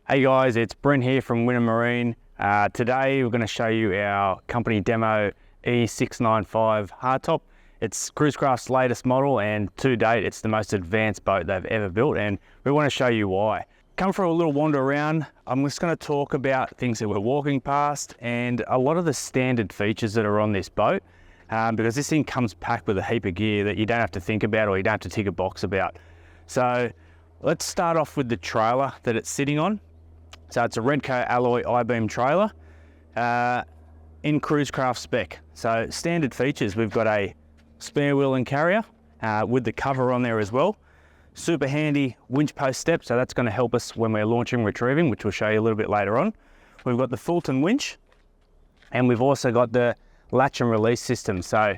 Hey guys, it's Brent here from Wynnum Marine. Today we're going to show you our company demo E695 hardtop. It's Cruise Craft's latest model, and to date it's the most advanced boat they've ever built, and we want to show you why. Come for a little wander around. I'm just going to talk about things that we're walking past and a lot of the standard features that are on this boat, because this thing comes packed with a heap of gear that you don't have to think about or you don't have to tick a box about. So let's start off with the trailer that it's sitting on. So it's a Redco alloy I-beam trailer in Cruise Craft spec. So standard features, we've got a spare wheel and carrier with the cover on there as well. Super handy winch post step, so that's going to help us when we're launching and retrieving, which we'll show you a little bit later on. We've got the Fulton winch, and we've also got the latch and release system. So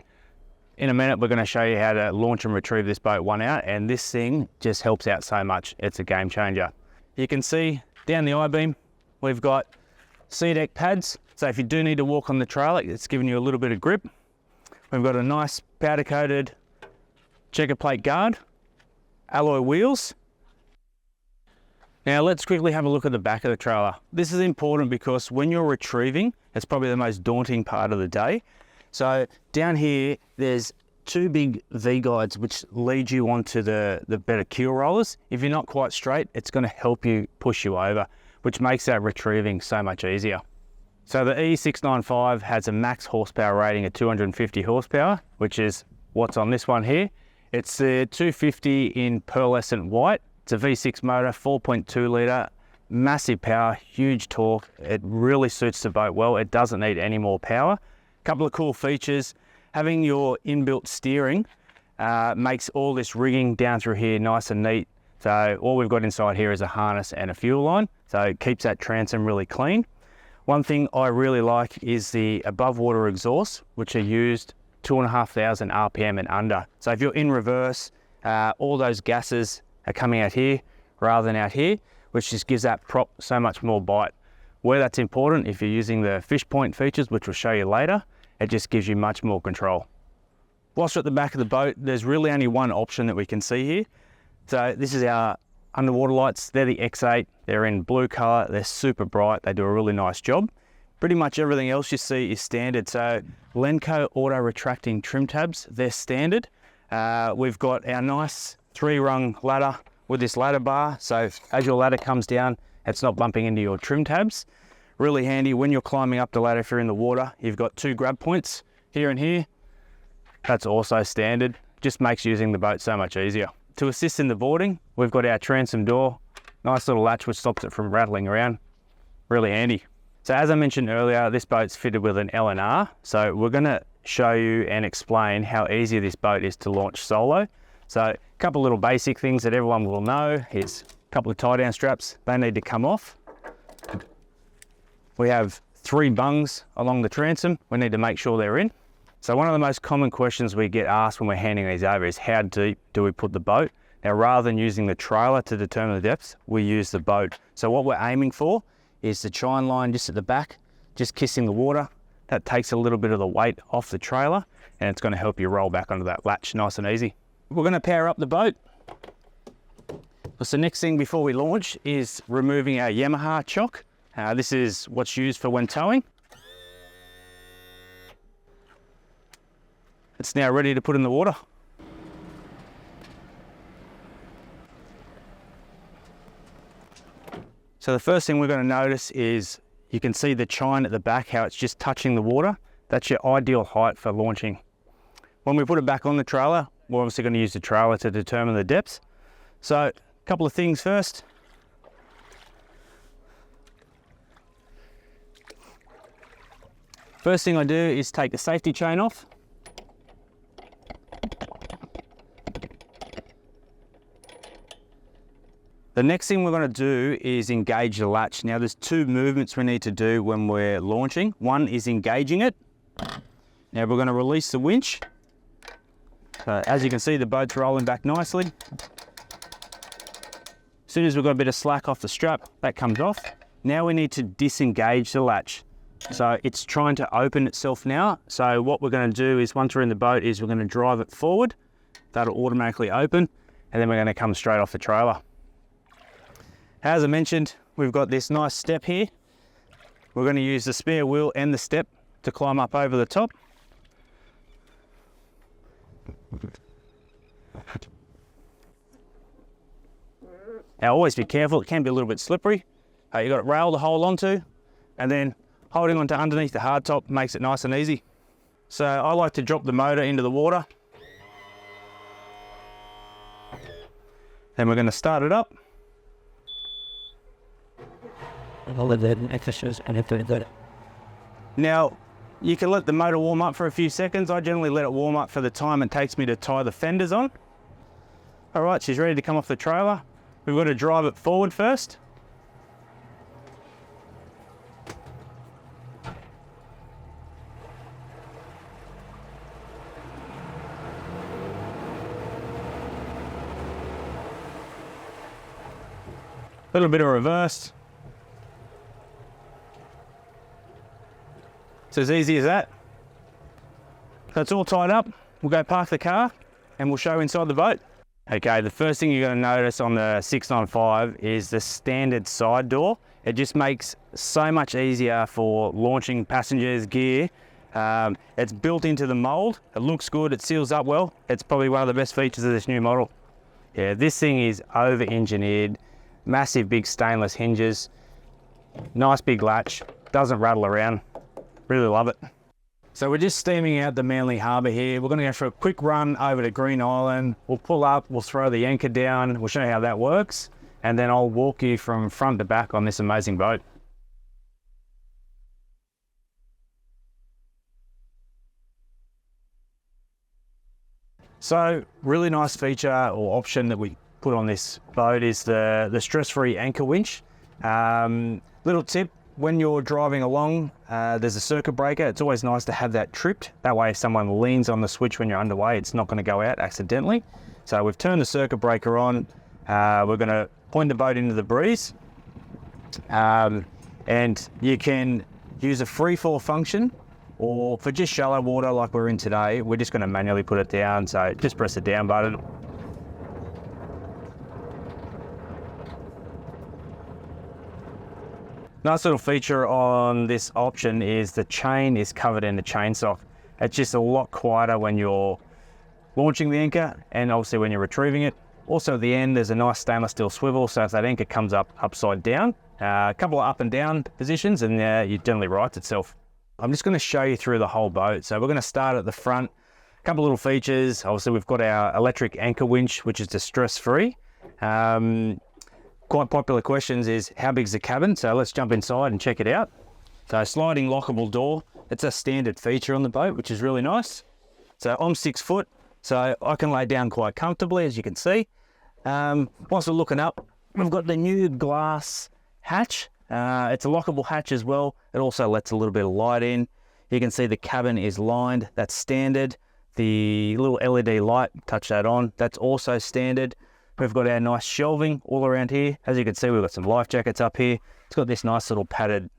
in a minute we're going to show you how to launch and retrieve this boat one out, and this thing just helps out so much. It's a game changer. You can see down the I-beam, we've got C-deck pads. So if you do need to walk on the trailer, it's giving you a little bit of grip. We've got a nice powder-coated checker plate guard, alloy wheels. Now let's quickly have a look at the back of the trailer. This is important because when you're retrieving, it's probably the most daunting part of the day. So down here, there's two big V-guides which lead you onto the better keel rollers. If you're not quite straight, it's going to help you push you over, which makes that retrieving so much easier. So the E695 has a max horsepower rating of 250 horsepower, which is what's on this one here. It's the 250 in pearlescent white. It's a V6 motor, 4.2 litre, massive power, huge torque. It really suits the boat well. It doesn't need any more power. A couple of cool features. Having your inbuilt steering makes all this rigging down through here nice and neat. So all we've got inside here is a harness and a fuel line, so it keeps that transom really clean. One thing I really like is the above water exhaust, which are used 2,500 RPM and under. So if you're in reverse, all those gases are coming out here rather than out here, which just gives that prop so much more bite. Where that's important, if you're using the fish point features, which we'll show you later, it just gives you much more control. Whilst we're at the back of the boat, there's really only one option that we can see here. So this is our underwater lights. They're the X8. They're in blue color. They're super bright. They do a really nice job. Pretty much everything else you see is standard. So Lenco auto retracting trim tabs, they're standard. We've got our nice 3-rung ladder with this ladder bar. So as your ladder comes down, it's not bumping into your trim tabs. Really handy when you're climbing up the ladder if you're in the water. You've got 2 grab points here and here. That's also standard. Just makes using the boat so much easier. To assist in the boarding, we've got our transom door. Nice little latch which stops it from rattling around. Really handy. So as I mentioned earlier, this boat's fitted with an L&R. So we're going to show you and explain how easy this boat is to launch solo. So a couple little basic things that everyone will know is a couple of tie down straps. They need to come off. We have 3 bungs along the transom. We need to make sure they're in. So one of the most common questions we get asked when we're handing these over is how deep do we put the boat? Now rather than using the trailer to determine the depth, we use the boat. So what we're aiming for is the chine line just at the back, just kissing the water. That takes a little bit of the weight off the trailer, and it's going to help you roll back onto that latch nice and easy. We're going to power up the boat. So the next thing before we launch is removing our Yamaha chock. This is what's used for when towing. It's now ready to put in the water. So the first thing we're going to notice is you can see the chine at the back, how it's just touching the water. That's your ideal height for launching. When we put it back on the trailer, we're obviously going to use the trailer to determine the depth. So a couple of things first. First thing I do is take the safety chain off. The next thing we're going to do is engage the latch. Now there's 2 movements we need to do when we're launching. One is engaging it. Now we're going to release the winch. So as you can see, the boat's rolling back nicely. As soon as we've got a bit of slack off the strap, that comes off. Now we need to disengage the latch. So it's trying to open itself now. So what we're going to do is once we're in the boat is we're going to drive it forward. That'll automatically open, and then we're going to come straight off the trailer. As I mentioned, we've got this nice step here. We're going to use the spare wheel and the step to climb up over the top. Now always be careful, it can be a little bit slippery. You've got a rail to hold onto, and then holding onto underneath the hardtop makes it nice and easy. So I like to drop the motor into the water. Then we're going to start it up. Now, you can let the motor warm up for a few seconds. I generally let it warm up for the time it takes me to tie the fenders on. All right, she's ready to come off the trailer. We've got to drive it forward first. A little bit of reverse. It's as easy as that. So it's all tied up. We'll go park the car and we'll show inside the boat. Okay, the first thing you're going to notice on the 695 is the standard side door. It just makes so much easier for launching passengers, gear. It's built into the mold. It looks good, it seals up well. It's probably one of the best features of this new model. Yeah, this thing is over-engineered, massive big stainless hinges, nice big latch, doesn't rattle around. Really love it. So we're just steaming out the Manly Harbour here. We're going to go for a quick run over to Green Island. We'll pull up, we'll throw the anchor down, we'll show you how that works, and then I'll walk you from front to back on this amazing boat. So really nice feature or option that we put on this boat is the stress-free anchor winch. Little tip, when you're driving along, there's a circuit breaker. It's always nice to have that tripped. That way if someone leans on the switch when you're underway, it's not going to go out accidentally. So we've turned the circuit breaker on. We're going to point the boat into the breeze. And you can use a free fall function, or for just shallow water like we're in today, we're just going to manually put it down. So just press the down button. Nice little feature on this option is the chain is covered in the chain sock. It's just a lot quieter when you're launching the anchor and obviously when you're retrieving it. Also at the end there's a nice stainless steel swivel, so if that anchor comes up upside down, a couple of up and down positions, and it generally rights itself. I'm just going to show you through the whole boat. So we're going to start at the front. A couple of little features. Obviously we've got our electric anchor winch, which is distress-free. Quite popular questions is how big's the cabin? So let's jump inside and check it out. So sliding lockable door. It's a standard feature on the boat, which is really nice. So I'm 6 foot, so I can lay down quite comfortably, as you can see. Whilst we're looking up, we've got the new glass hatch. It's a lockable hatch as well. It also lets a little bit of light in. You can see the cabin is lined. That's standard. The little LED light, touch that on. That's also standard. We've got our nice shelving all around here. As you can see, we've got some life jackets up here. It's got this nice little padded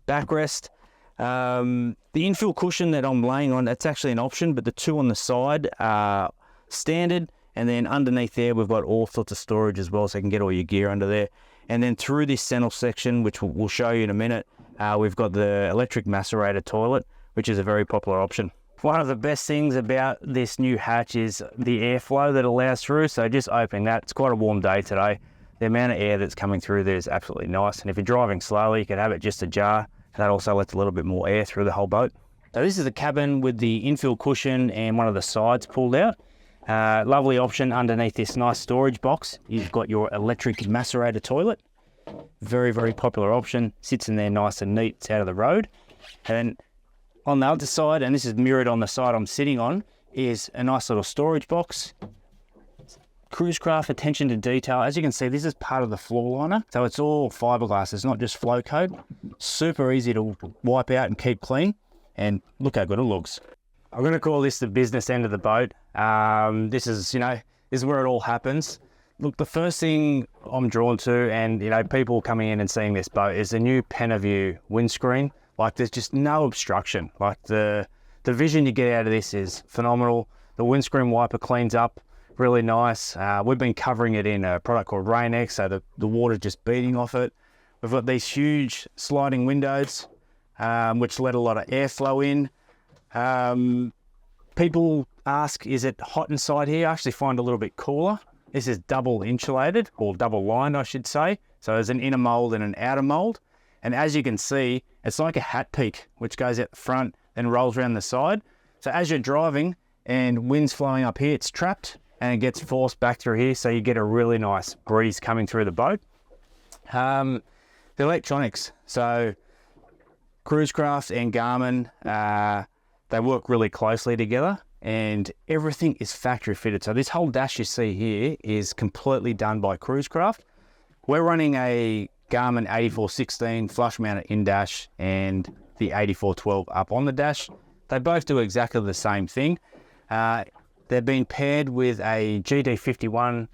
backrest. The infill cushion that I'm laying on, that's actually an option, but the two on the side are standard. And then underneath there, we've got all sorts of storage as well, so you can get all your gear under there. And then through this center section, which we'll show you in a minute, we've got the electric macerator toilet, which is a very popular option. One of the best things about this new hatch is the airflow that allows through. So just opening that, it's quite a warm day today. The amount of air that's coming through there is absolutely nice. And if you're driving slowly, you can have it just ajar. That also lets a little bit more air through the whole boat. So this is the cabin with the infill cushion and one of the sides pulled out. Lovely option underneath this nice storage box. You've got your electric macerator toilet. Very, very popular option. Sits in there nice and neat. It's out of the road. And on the other side, and this is mirrored on the side I'm sitting on, is a nice little storage box. Cruise Craft attention to detail. As you can see, this is part of the floor liner. So it's all fiberglass. It's not just flow coat. Super easy to wipe out and keep clean. And look how good it looks. I'm going to call this the business end of the boat. This is where it all happens. Look, the first thing I'm drawn to, and people coming in and seeing this boat, is the new Penaview windscreen. Like, there's just no obstruction. Like, the vision you get out of this is phenomenal. The windscreen wiper cleans up really nice. We've been covering it in a product called Rain-X, so the water's just beating off it. We've got these huge sliding windows, which let a lot of airflow in. People ask, is it hot inside here? I actually find it a little bit cooler. This is double insulated, or double lined, I should say. So there's an inner mold and an outer mold. And as you can see, it's like a hat peak, which goes out the front and rolls around the side. So as you're driving and wind's flowing up here, it's trapped and it gets forced back through here. So you get a really nice breeze coming through the boat. The electronics. So Cruise Craft and Garmin, they work really closely together and everything is factory fitted. So this whole dash you see here is completely done by Cruise Craft. We're running a Garmin 8416 flush mounted in dash and the 8412 up on the dash. They both do exactly the same thing. They've been paired with a GD51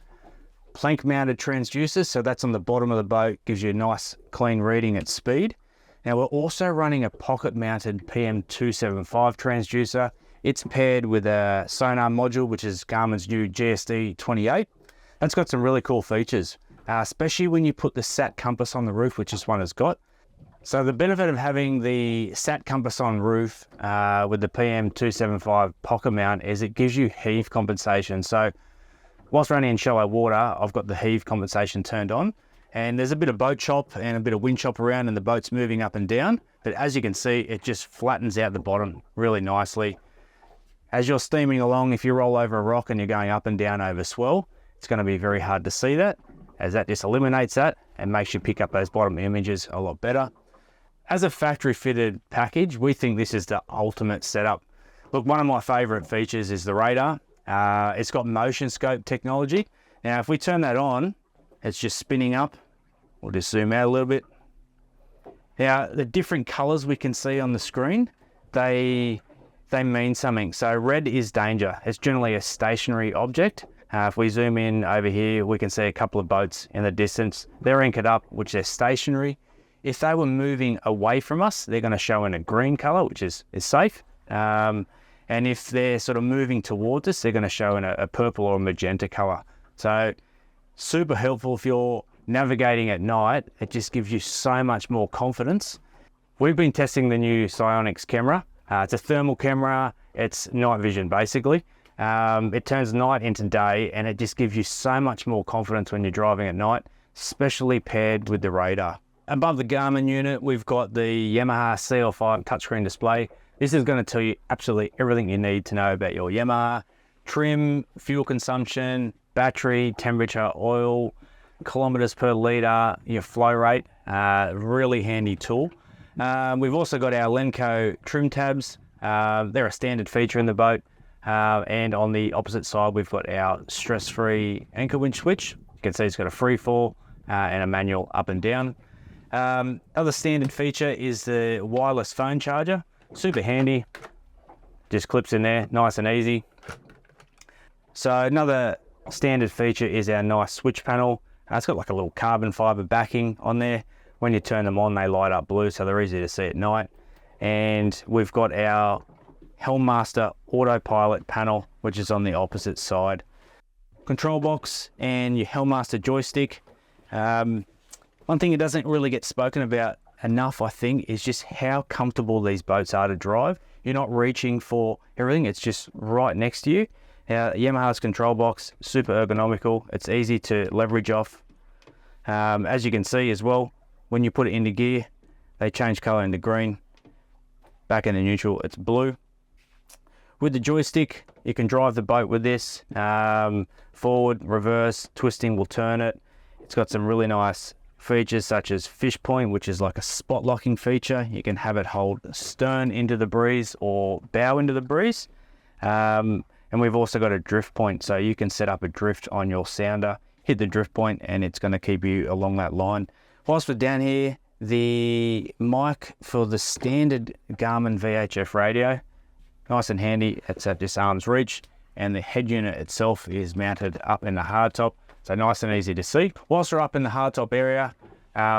plank mounted transducer, so that's on the bottom of the boat, gives you a nice clean reading at speed. Now we're also running a pocket mounted PM275 transducer. It's paired with a sonar module, which is Garmin's new GSD 28. That's got some really cool features, especially when you put the sat compass on the roof, which this one has got. So the benefit of having the sat compass on roof with the PM275 pocket mount is it gives you heave compensation. So whilst running in shallow water, I've got the heave compensation turned on, and there's a bit of boat chop and a bit of wind chop around and the boat's moving up and down. But as you can see, it just flattens out the bottom really nicely. As you're steaming along, if you roll over a rock and you're going up and down over swell, it's going to be very hard to see that, as that just eliminates that and makes you pick up those bottom images a lot better. As a factory fitted package, we think this is the ultimate setup. Look, one of my favorite features is the radar. It's got motion scope technology. Now, if we turn that on, it's just spinning up. We'll just zoom out a little bit. Now, the different colors we can see on the screen, they mean something. So red is danger. It's generally a stationary object. If we zoom in over here, we can see a couple of boats in the distance. They're anchored up, which they're stationary. If they were moving away from us, they're going to show in a green color, which is safe. And if they're sort of moving towards us, they're going to show in a purple or a magenta color. So super helpful if you're navigating at night. It just gives you so much more confidence. We've been testing the new Psionics camera. It's a thermal camera. It's night vision, basically. It turns night into day, and it just gives you so much more confidence when you're driving at night, especially paired with the radar. Above the Garmin unit, we've got the Yamaha CL5 touchscreen display. This is going to tell you absolutely everything you need to know about your Yamaha: trim, fuel consumption, battery, temperature, oil, kilometers per litre, your flow rate. Really handy tool. We've also got our Lenco trim tabs. They're a standard feature in the boat. And on the opposite side, we've got our stress-free anchor winch switch. You can see it's got a free fall and a manual up and down. Other standard feature is the wireless phone charger. Super handy. Just clips in there, nice and easy. So another standard feature is our nice switch panel. It's got like a little carbon fiber backing on there. When you turn them on, they light up blue, so they're easy to see at night. And we've got our Helmmaster autopilot panel, which is on the opposite side. Control box and your Helmmaster joystick. One thing that doesn't really get spoken about enough, I think, is just how comfortable these boats are to drive. You're not reaching for everything, it's just right next to you. Yamaha's control box, super ergonomical. It's easy to leverage off. As you can see as well, when you put it into gear, they change color into green. Back into neutral, it's blue. With the joystick, you can drive the boat with this. Forward, reverse, twisting will turn it. It's got some really nice features such as fish point, which is like a spot locking feature. You can have it hold stern into the breeze or bow into the breeze. And we've also got a drift point, so you can set up a drift on your sounder, hit the drift point, and it's going to keep you along that line. Whilst we're down here, the mic for the standard Garmin VHF radio, nice and handy. It's at this arm's reach, and the head unit itself is mounted up in the hardtop, so nice and easy to see. Whilst we're up in the hardtop area,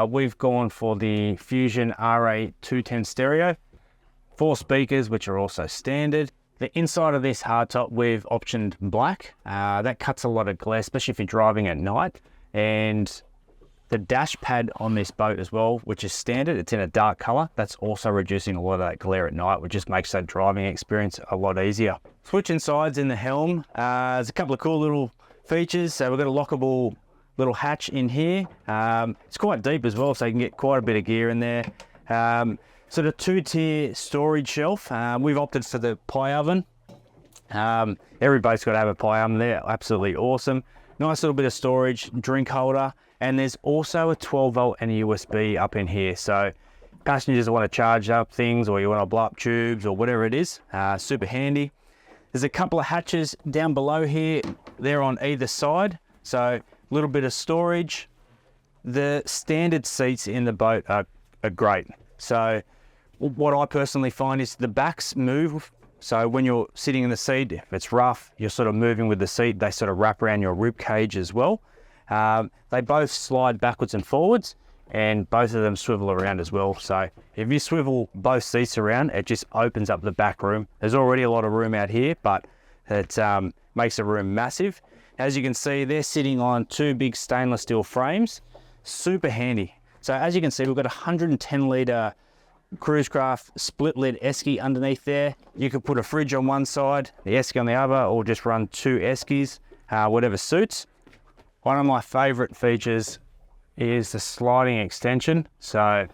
we've gone for the Fusion RA210 stereo, 4 speakers, which are also standard. The inside of this hardtop, we've optioned black. That cuts a lot of glare, especially if you're driving at night. And The dash pad on this boat as well, which is standard, it's in a dark color. That's also reducing a lot of that glare at night, which just makes that driving experience a lot easier. Switching sides in the helm, there's a couple of cool little features. So we've got a lockable little hatch in here. It's quite deep as well, so you can get quite a bit of gear in there. Sort of 2-tier storage shelf. We've opted for the pie oven. Every boat's got to have a pie oven there. Absolutely awesome. Nice little bit of storage, drink holder, and there's also a 12 volt and a USB up in here. So passengers want to charge up things, or you want to blow up tubes or whatever it is, super handy. There's a couple of hatches down below here. They're on either side. So a little bit of storage. The standard seats in the boat are great. So what I personally find is the backs move. So when you're sitting in the seat, if it's rough, you're sort of moving with the seat. They sort of wrap around your rib cage as well. They both slide backwards and forwards, and both of them swivel around as well. So if you swivel both seats around, it just opens up the back room. There's already a lot of room out here, but it makes the room massive. As you can see, they're sitting on 2 big stainless steel frames. Super handy. So as you can see, we've got a 110 litre Cruise Craft split lid esky underneath there. You could put a fridge on one side, the esky on the other, or just run 2 eskies, whatever suits. One of my favorite features is the sliding extension. So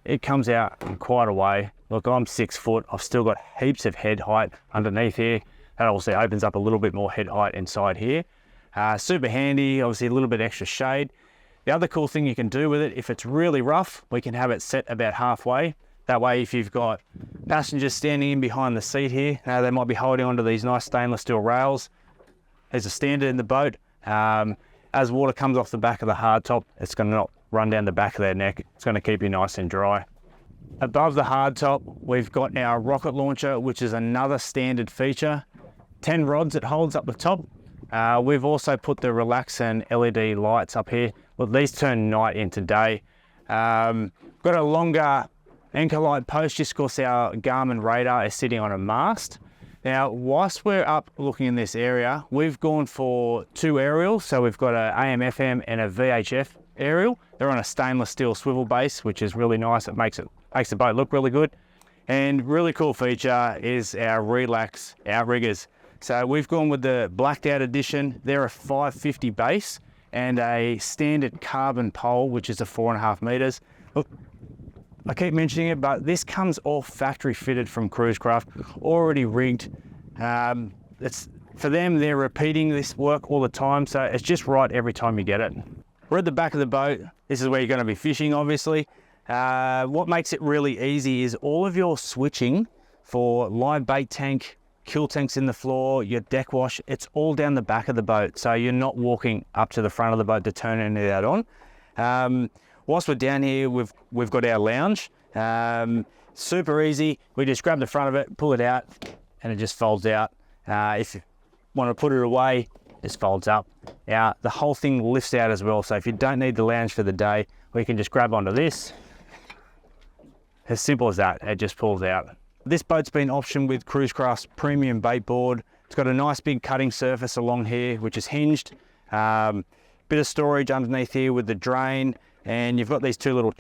it comes out in quite a way. Look, I'm 6 foot. I've still got heaps of head height underneath here. That also opens up a little bit more head height inside here. Super handy, obviously a little bit extra shade. The other cool thing you can do with it, if it's really rough, we can have it set about halfway. That way, if you've got passengers standing in behind the seat here, they might be holding onto these nice stainless steel rails. There's a standard in the boat. As water comes off the back of the hardtop, it's going to not run down the back of their neck. It's going to keep you nice and dry. Above the hardtop, we've got our rocket launcher, which is another standard feature. 10 rods it holds up the top. We've also put the relax and LED lights up here. Well, these turn night into day. Got a longer anchor light post just because our Garmin radar is sitting on a mast. Now, whilst we're up looking in this area, we've gone for 2 aerials. So we've got a AM/FM and a VHF aerial. They're on a stainless steel swivel base, which is really nice. It makes the boat look really good. And really cool feature is our relax outriggers. So we've gone with the blacked out edition. They're a 550 base and a standard carbon pole, which is a 4.5 meters. Look, I keep mentioning it, but this comes all factory fitted from Cruise Craft, already rigged. It's for them, they're repeating this work all the time, so it's just right every time you get it. We're at the back of the boat. This is where you're going to be fishing, obviously. What makes it really easy is all of your switching for live bait tank, kill tanks in the floor, your deck wash, it's all down the back of the boat. So you're not walking up to the front of the boat to turn any of that on. Whilst we're down here, we've got our lounge. Super easy. We just grab the front of it, pull it out, and it just folds out. If you want to put it away, it just folds up. Now, the whole thing lifts out as well. So if you don't need the lounge for the day, we can just grab onto this. As simple as that, it just pulls out. This boat's been optioned with Cruise Craft's premium bait board. It's got a nice big cutting surface along here, which is hinged. Bit of storage underneath here with the drain, and you've got these 2 little,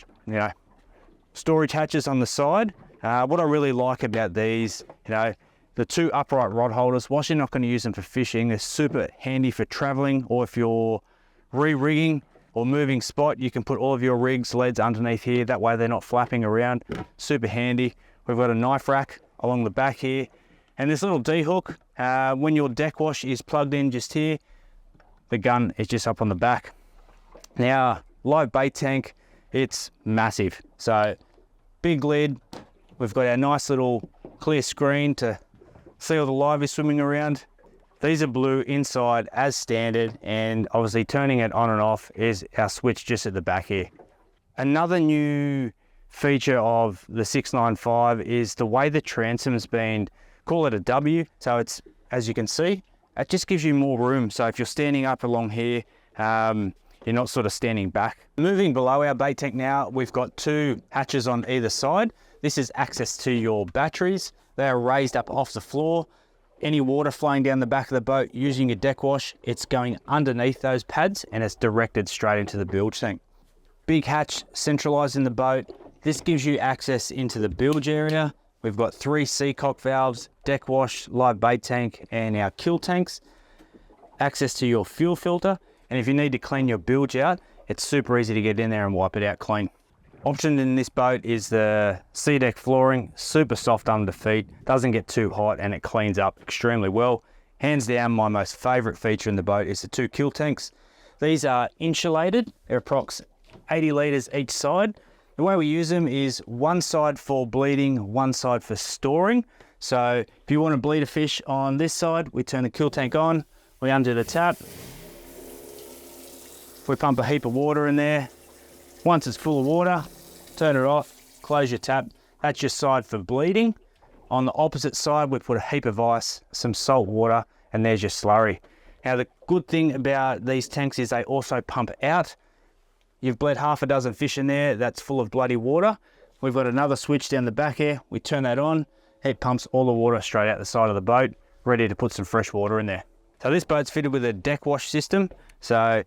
storage hatches on the side. What I really like about these, the 2 upright rod holders, whilst you're not going to use them for fishing, they're super handy for traveling, or if you're re-rigging or moving spot, you can put all of your rigs, leads underneath here. That way they're not flapping around. Super handy. We've got a knife rack along the back here, and this little D-hook, when your deck wash is plugged in just here, the gun is just up on the back. Now, live bait tank, it's massive. So, big lid, we've got our nice little clear screen to see all the liveys swimming around. These are blue inside as standard, and obviously turning it on and off is our switch just at the back here. Another new feature of the 695 is the way the transom's been, call it a W. So it's, as you can see, it just gives you more room. So if you're standing up along here, you're not sort of standing back. Moving below our bait tank now, we've got 2 hatches on either side. This is access to your batteries. They are raised up off the floor. any water flowing down the back of the boat using a deck wash, it's going underneath those pads and it's directed straight into the bilge tank. Big hatch centralized in the boat. This gives you access into the bilge area. We've got 3 seacock valves, deck wash, live bait tank, and our kill tanks. Access to your fuel filter, and if you need to clean your bilge out, it's super easy to get in there and wipe it out clean. Option in this boat is the sea deck flooring, super soft under the feet, doesn't get too hot, and it cleans up extremely well. Hands down, my most favorite feature in the boat is the 2 kill tanks. These are insulated, they're approx 80 litres each side. The way we use them is one side for bleeding, one side for storing. So if you want to bleed a fish on this side, we turn the kill tank on, we undo the tap, we pump a heap of water in there. Once it's full of water, turn it off, close your tap. That's your side for bleeding. On the opposite side, we put a heap of ice, some salt water, and there's your slurry. Now, the good thing about these tanks is they also pump out. You've bled half a dozen fish in there, that's full of bloody water. We've got another switch down the back here. We turn that on, it pumps all the water straight out the side of the boat, ready to put some fresh water in there. So this boat's fitted with a deck wash system. So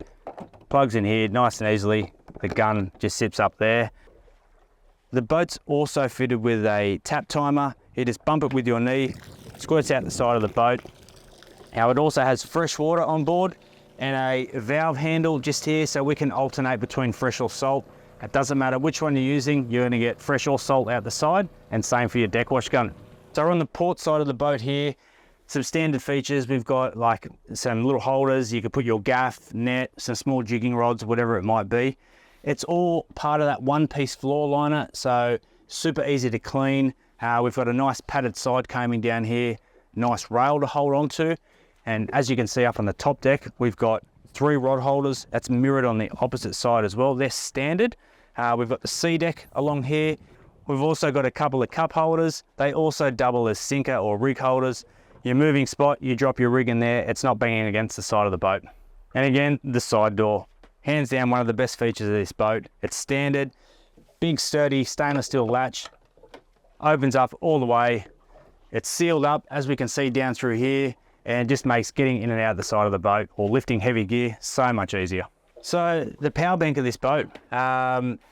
plugs in here nice and easily. The gun just sips up there. The boat's also fitted with a tap timer. You just bump it with your knee, squirts out the side of the boat. Now it also has fresh water on board and a valve handle just here so we can alternate between fresh or salt. It doesn't matter which one you're using, you're gonna get fresh or salt out the side, and same for your deck wash gun. So we're on the port side of the boat here. Some standard features, we've got like some little holders, you can put your gaff, net, some small jigging rods, whatever it might be. It's all part of that one-piece floor liner, so super easy to clean. We've got a nice padded side coaming down here, nice rail to hold onto. And as you can see up on the top deck, we've got 3 rod holders. That's mirrored on the opposite side as well. They're standard. We've got the sea deck along here. We've also got a couple of cup holders. They also double as sinker or rig holders. Your moving spot, you drop your rig in there, it's not banging against the side of the boat. And again, the side door. Hands down, one of the best features of this boat. It's standard, big sturdy stainless steel latch, opens up all the way. It's sealed up, as we can see down through here, and just makes getting in and out of the side of the boat or lifting heavy gear so much easier. So the power bank of this boat,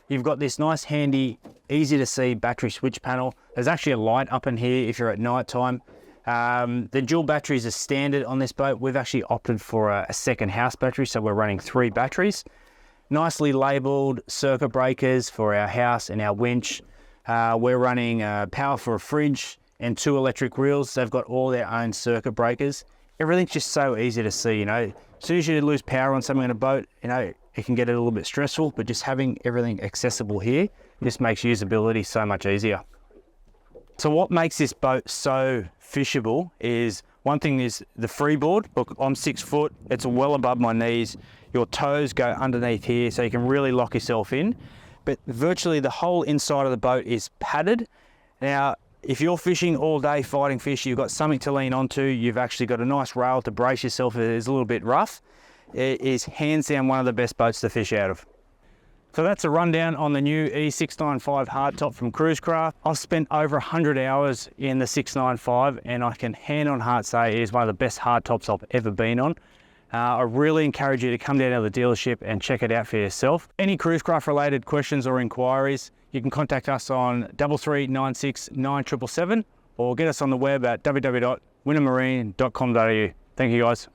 you've got this nice handy, easy to see battery switch panel. There's actually a light up in here if you're at night time. The dual batteries are standard on this boat. We've actually opted for a second house battery, so we're running 3 batteries. Nicely labelled circuit breakers for our house and our winch. We're running power for a fridge and 2 electric reels. They've got all their own circuit breakers. Everything's just so easy to see, you know. As soon as you lose power on something in a boat, you know, it can get a little bit stressful, but just having everything accessible here just makes usability so much easier. So what makes this boat so fishable is, one thing is the freeboard. Look, I'm 6 foot, it's well above my knees. Your toes go underneath here so you can really lock yourself in. But virtually the whole inside of the boat is padded. Now, if you're fishing all day fighting fish, you've got something to lean onto, you've actually got a nice rail to brace yourself if it is a little bit rough. It is hands down one of the best boats to fish out of. So that's a rundown on the new E695 hardtop from Cruise Craft. I've spent over 100 hours in the 695 and I can hand on heart say it is one of the best hardtops I've ever been on. I really encourage you to come down to the dealership and check it out for yourself. Any Cruise Craft related questions or inquiries, you can contact us on 3396 9777 or get us on the web at www.wynnummarine.com.au. Thank you guys.